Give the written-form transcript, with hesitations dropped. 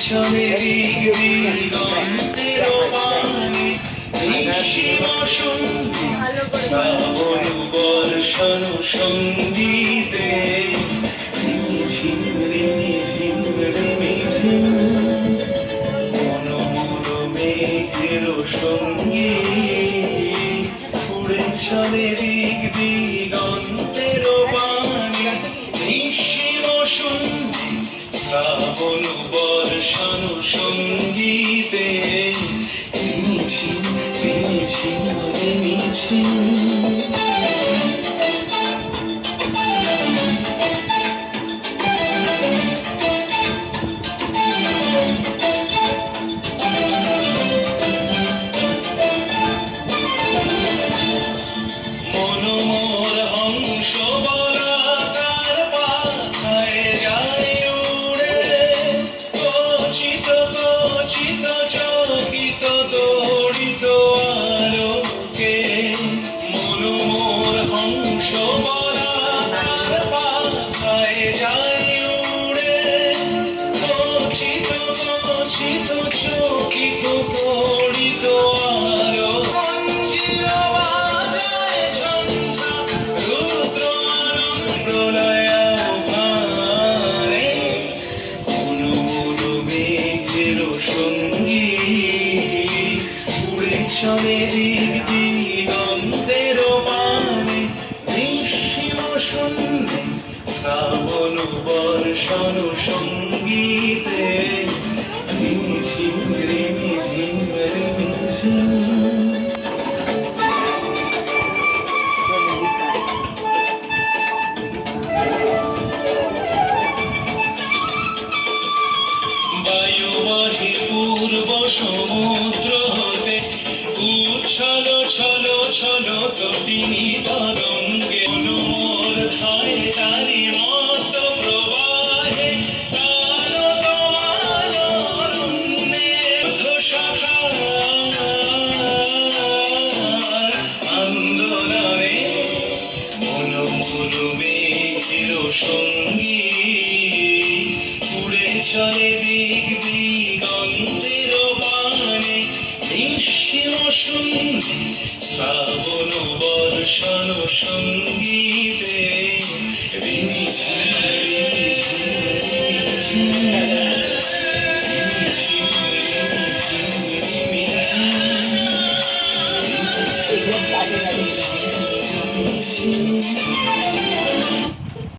চলে দিগন্তের বাণী শ্রাবণ বর্ষণ সঙ্গীতে ঝিম ঝিম ঝিম মনোমর মেঘের সঙ্গীত উড়ে চলে দিগ দিগন্তের বাণী নিঃসীম সন্ধি শ্রাবণ বর্ষণ সঙ্গীতে ঝিম ঝিম ঝিম মনোমর হংস বলাকার পাথায় যায় উড়ে গচিত গচিত চকিত দড়িত আলোকে মনোমর হংস বলাকার পাথায় যায় উড়ে গচিত গচিত চকিত দড়িত আলো চলে দিগ দিগন্তের বাণী নিঃসীম সন্ধি শ্রাবণ বর্ষণ সঙ্গীতে ঝিম ঝিম ঝিম বায়ুবাহী পূর্ব সমুদ্র হতে উচ্ছল ছল ছল তটিনী তরঙ্গে অনুমোর ধায় তারি মত প্রবাহে কালো তোমার অরণ্যে শাখার আন্দোলনে মনোমর মেঘের সঙ্গী উড়ে চলে দিগ দিগন্তের বাণী নিঃসীম সন্ধি শ্রাবণ বর্ষণ সঙ্গীতে রিমি ঝিম